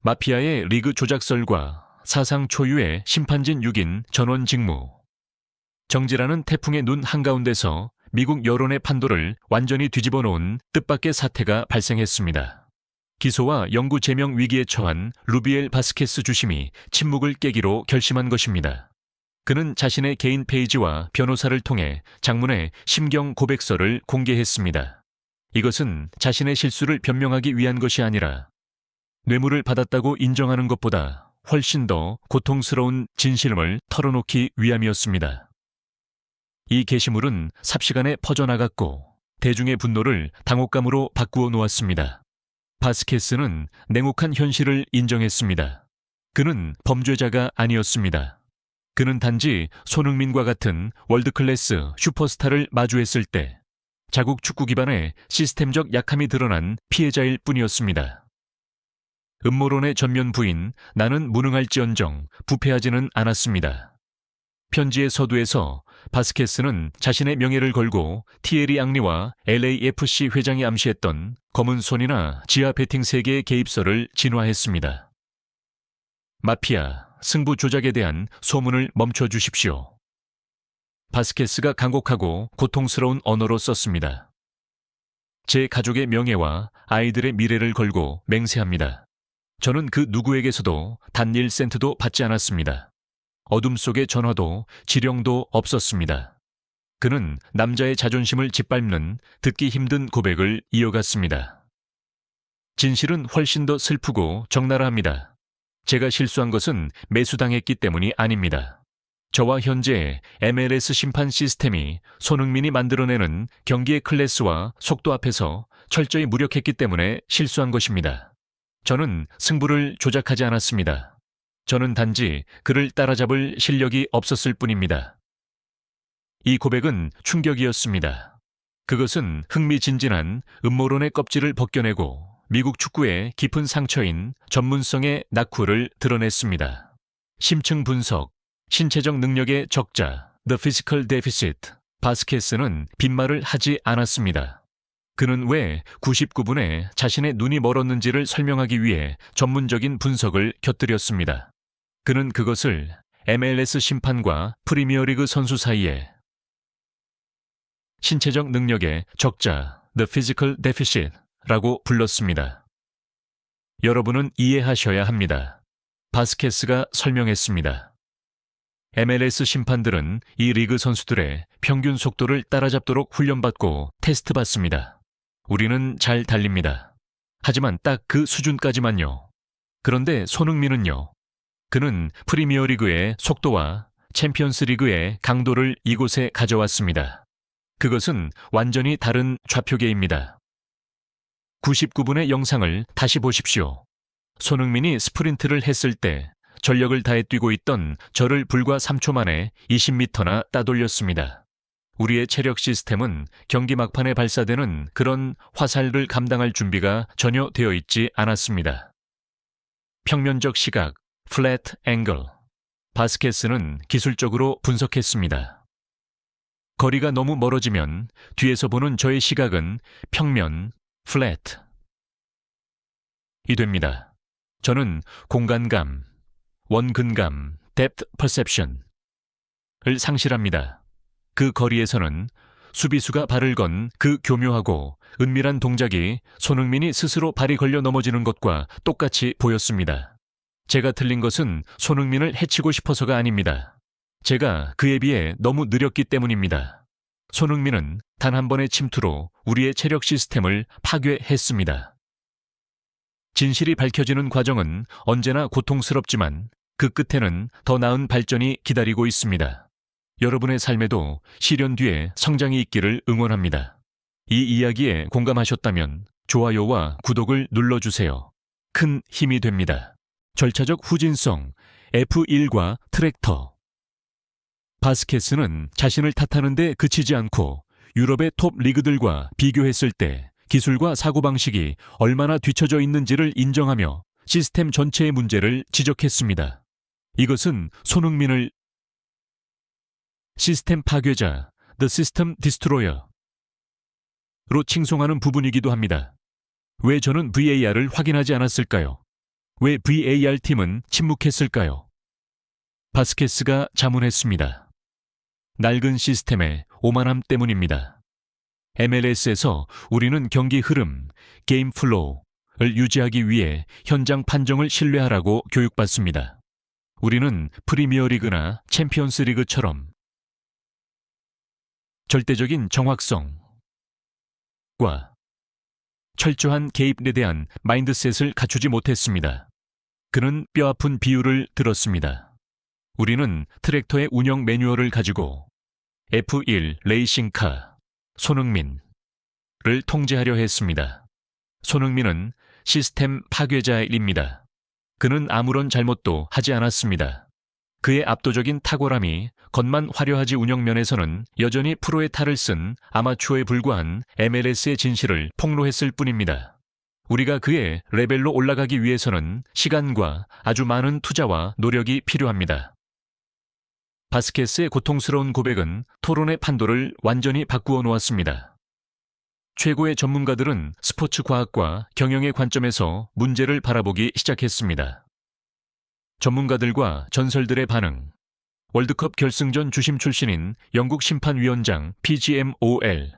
마피아의 리그 조작설과 사상 초유의 심판진 6인 전원 직무. 정지라는 태풍의 눈 한가운데서 미국 여론의 판도를 완전히 뒤집어 놓은 뜻밖의 사태가 발생했습니다. 기소와 영구 제명 위기에 처한 루비엘 바스케스 주심이 침묵을 깨기로 결심한 것입니다. 그는 자신의 개인 페이지와 변호사를 통해 장문의 심경 고백서를 공개했습니다. 이것은 자신의 실수를 변명하기 위한 것이 아니라 뇌물을 받았다고 인정하는 것보다 훨씬 더 고통스러운 진실을 털어놓기 위함이었습니다. 이 게시물은 삽시간에 퍼져나갔고 대중의 분노를 당혹감으로 바꾸어 놓았습니다. 바스케스는 냉혹한 현실을 인정했습니다. 그는 범죄자가 아니었습니다. 그는 단지 손흥민과 같은 월드클래스 슈퍼스타를 마주했을 때 자국 축구 기반의 시스템적 약함이 드러난 피해자일 뿐이었습니다. 음모론의 전면 부인 나는 무능할지언정 부패하지는 않았습니다. 편지의 서두에서 바스케스는 자신의 명예를 걸고 티에리 앙리와 LAFC 회장이 암시했던 검은 손이나 지하 베팅 세계의 개입설을 진화했습니다. 마피아, 승부 조작에 대한 소문을 멈춰 주십시오. 바스케스가 간곡하고 고통스러운 언어로 썼습니다. 제 가족의 명예와 아이들의 미래를 걸고 맹세합니다. 저는 그 누구에게서도 단 1센트도 받지 않았습니다. 어둠 속의 전화도 지령도 없었습니다. 그는 남자의 자존심을 짓밟는 듣기 힘든 고백을 이어갔습니다. 진실은 훨씬 더 슬프고 적나라합니다. 제가 실수한 것은 매수당했기 때문이 아닙니다. 저와 현재의 MLS 심판 시스템이 손흥민이 만들어내는 경기의 클래스와 속도 앞에서 철저히 무력했기 때문에 실수한 것입니다. 저는 승부를 조작하지 않았습니다. 저는 단지 그를 따라잡을 실력이 없었을 뿐입니다. 이 고백은 충격이었습니다. 그것은 흥미진진한 음모론의 껍질을 벗겨내고 미국 축구의 깊은 상처인 전문성의 낙후를 드러냈습니다. 심층 분석, 신체적 능력의 적자, The Physical Deficit. 바스케스는 빈말을 하지 않았습니다. 그는 왜 99분에 자신의 눈이 멀었는지를 설명하기 위해 전문적인 분석을 곁들였습니다. 그는 그것을 MLS 심판과 프리미어리그 선수 사이에 신체적 능력의 적자, The Physical Deficit 라고 불렀습니다. 여러분은 이해하셔야 합니다. 바스케스가 설명했습니다. MLS 심판들은 이 리그 선수들의 평균 속도를 따라잡도록 훈련받고 테스트받습니다. 우리는 잘 달립니다. 하지만 딱 그 수준까지만요. 그런데 손흥민은요. 그는 프리미어리그의 속도와 챔피언스리그의 강도를 이곳에 가져왔습니다. 그것은 완전히 다른 좌표계입니다. 99분의 영상을 다시 보십시오. 손흥민이 스프린트를 했을 때 전력을 다해 뛰고 있던 저를 불과 3초 만에 20m나 따돌렸습니다. 우리의 체력 시스템은 경기 막판에 발사되는 그런 화살을 감당할 준비가 전혀 되어 있지 않았습니다. 평면적 시각, flat angle. 바스케스는 기술적으로 분석했습니다. 거리가 너무 멀어지면 뒤에서 보는 저의 시각은 평면, flat. 이 됩니다. 저는 공간감, 원근감, depth perception 을 상실합니다. 그 거리에서는 수비수가 발을 건 그 교묘하고 은밀한 동작이 손흥민이 스스로 발이 걸려 넘어지는 것과 똑같이 보였습니다. 제가 틀린 것은 손흥민을 해치고 싶어서가 아닙니다. 제가 그에 비해 너무 느렸기 때문입니다. 손흥민은 단 한 번의 침투로 우리의 체력 시스템을 파괴했습니다. 진실이 밝혀지는 과정은 언제나 고통스럽지만 그 끝에는 더 나은 발전이 기다리고 있습니다. 여러분의 삶에도 시련 뒤에 성장이 있기를 응원합니다. 이 이야기에 공감하셨다면 좋아요와 구독을 눌러주세요. 큰 힘이 됩니다. 절차적 후진성, F1과 트랙터. 바스케스는 자신을 탓하는 데 그치지 않고 유럽의 톱 리그들과 비교했을 때 기술과 사고방식이 얼마나 뒤처져 있는지를 인정하며 시스템 전체의 문제를 지적했습니다. 이것은 손흥민을 시스템 파괴자, The System Destroyer 로 칭송하는 부분이기도 합니다. 왜 저는 VAR을 확인하지 않았을까요? 왜 VAR팀은 침묵했을까요? 바스케스가 자문했습니다. 낡은 시스템의 오만함 때문입니다. MLS에서 우리는 경기 흐름, 게임 플로우를 유지하기 위해 현장 판정을 신뢰하라고 교육받습니다. 우리는 프리미어리그나 챔피언스리그처럼 절대적인 정확성과 철저한 개입에 대한 마인드셋을 갖추지 못했습니다. 그는 뼈아픈 비유를 들었습니다. 우리는 트랙터의 운영 매뉴얼을 가지고 F1 레이싱카 손흥민을 통제하려 했습니다. 손흥민은 시스템 파괴자입니다. 그는 아무런 잘못도 하지 않았습니다. 그의 압도적인 탁월함이 겉만 화려하지 운영 면에서는 여전히 프로의 탈을 쓴 아마추어에 불과한 MLS의 진실을 폭로했을 뿐입니다. 우리가 그의 레벨로 올라가기 위해서는 시간과 아주 많은 투자와 노력이 필요합니다. 바스케스의 고통스러운 고백은 토론의 판도를 완전히 바꾸어 놓았습니다. 최고의 전문가들은 스포츠 과학과 경영의 관점에서 문제를 바라보기 시작했습니다. 전문가들과 전설들의 반응. 월드컵 결승전 주심 출신인 영국 심판위원장 PGMOL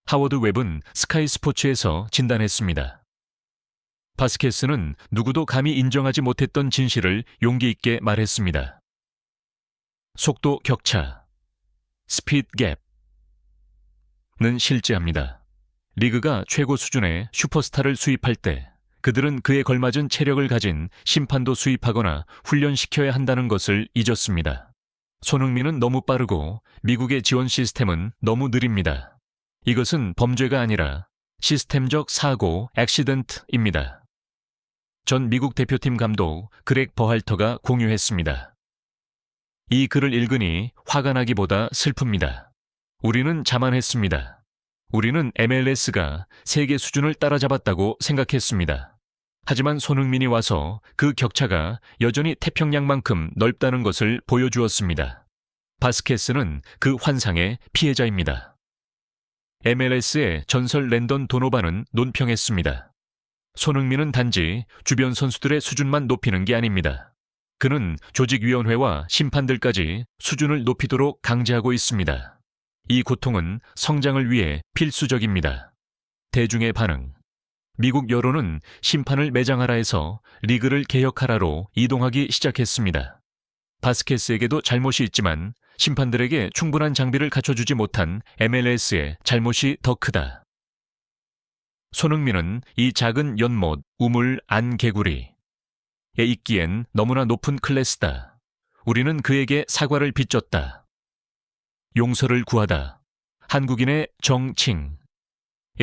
하워드 웹은 스카이 스포츠에서 진단했습니다. 바스케스는 누구도 감히 인정하지 못했던 진실을 용기 있게 말했습니다. 속도 격차, 스피드 갭는 실제합니다. 리그가 최고 수준의 슈퍼스타를 수입할 때 그들은 그에 걸맞은 체력을 가진 심판도 수입하거나 훈련시켜야 한다는 것을 잊었습니다. 손흥민은 너무 빠르고 미국의 지원 시스템은 너무 느립니다. 이것은 범죄가 아니라 시스템적 사고 액시던트입니다. 전 미국 대표팀 감독 그렉 버할터가 공유했습니다. 이 글을 읽으니 화가 나기보다 슬픕니다. 우리는 자만했습니다. 우리는 MLS가 세계 수준을 따라잡았다고 생각했습니다. 하지만 손흥민이 와서 그 격차가 여전히 태평양만큼 넓다는 것을 보여주었습니다. 바스케스는 그 환상의 피해자입니다. MLS의 전설 랜던 도노반은 논평했습니다. 손흥민은 단지 주변 선수들의 수준만 높이는 게 아닙니다. 그는 조직위원회와 심판들까지 수준을 높이도록 강제하고 있습니다. 이 고통은 성장을 위해 필수적입니다. 대중의 반응. 미국 여론은 심판을 매장하라 해서 리그를 개혁하라로 이동하기 시작했습니다. 바스케스에게도 잘못이 있지만 심판들에게 충분한 장비를 갖춰주지 못한 MLS의 잘못이 더 크다. 손흥민은 이 작은 연못, 우물, 안 개구리에 있기엔 너무나 높은 클래스다. 우리는 그에게 사과를 빚졌다. 용서를 구하다. 한국인의 정칭에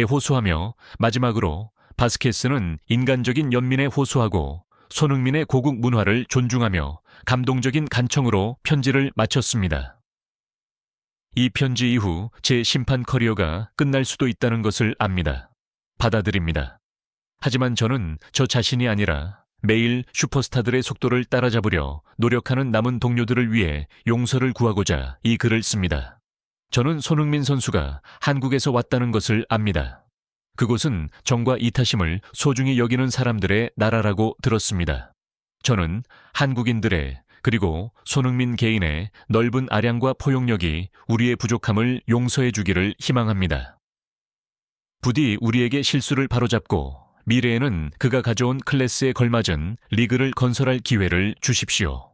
호소하며 마지막으로 바스케스는 인간적인 연민에 호소하고 손흥민의 고국 문화를 존중하며 감동적인 간청으로 편지를 마쳤습니다. 이 편지 이후 제 심판 커리어가 끝날 수도 있다는 것을 압니다. 받아들입니다. 하지만 저는 저 자신이 아니라 매일 슈퍼스타들의 속도를 따라잡으려 노력하는 남은 동료들을 위해 용서를 구하고자 이 글을 씁니다. 저는 손흥민 선수가 한국에서 왔다는 것을 압니다. 그곳은 정과 이타심을 소중히 여기는 사람들의 나라라고 들었습니다. 저는 한국인들의 그리고 손흥민 개인의 넓은 아량과 포용력이 우리의 부족함을 용서해 주기를 희망합니다. 부디 우리에게 실수를 바로잡고 미래에는 그가 가져온 클래스에 걸맞은 리그를 건설할 기회를 주십시오.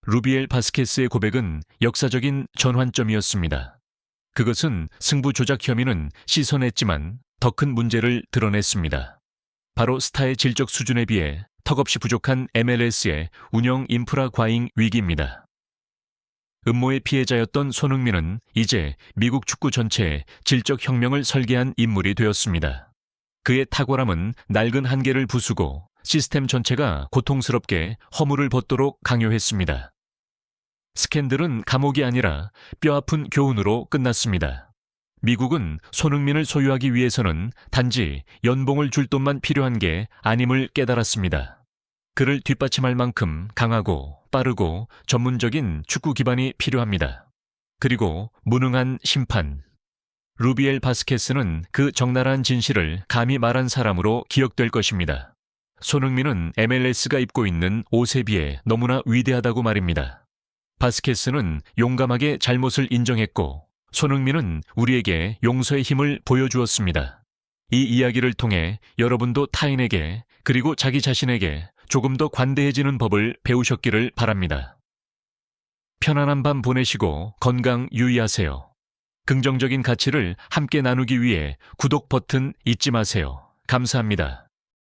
루비엘 바스케스의 고백은 역사적인 전환점이었습니다. 그것은 승부 조작 혐의는 씻어냈지만 더 큰 문제를 드러냈습니다. 바로 스타의 질적 수준에 비해 턱없이 부족한 MLS의 운영 인프라 과잉 위기입니다. 음모의 피해자였던 손흥민은 이제 미국 축구 전체에 질적 혁명을 설계한 인물이 되었습니다. 그의 탁월함은 낡은 한계를 부수고 시스템 전체가 고통스럽게 허물을 벗도록 강요했습니다. 스캔들은 감옥이 아니라 뼈아픈 교훈으로 끝났습니다. 미국은 손흥민을 소유하기 위해서는 단지 연봉을 줄 돈만 필요한 게 아님을 깨달았습니다. 그를 뒷받침할 만큼 강하고 빠르고 전문적인 축구 기반이 필요합니다. 그리고 무능한 심판. 루비엘 바스케스는 그 적나라한 진실을 감히 말한 사람으로 기억될 것입니다. 손흥민은 MLS가 입고 있는 옷에 비해 너무나 위대하다고 말입니다. 바스케스는 용감하게 잘못을 인정했고 손흥민은 우리에게 용서의 힘을 보여주었습니다. 이 이야기를 통해 여러분도 타인에게 그리고 자기 자신에게 조금 더 관대해지는 법을 배우셨기를 바랍니다. 편안한 밤 보내시고 건강 유의하세요. 긍정적인 가치를 함께 나누기 위해 구독 버튼 잊지 마세요. 감사합니다.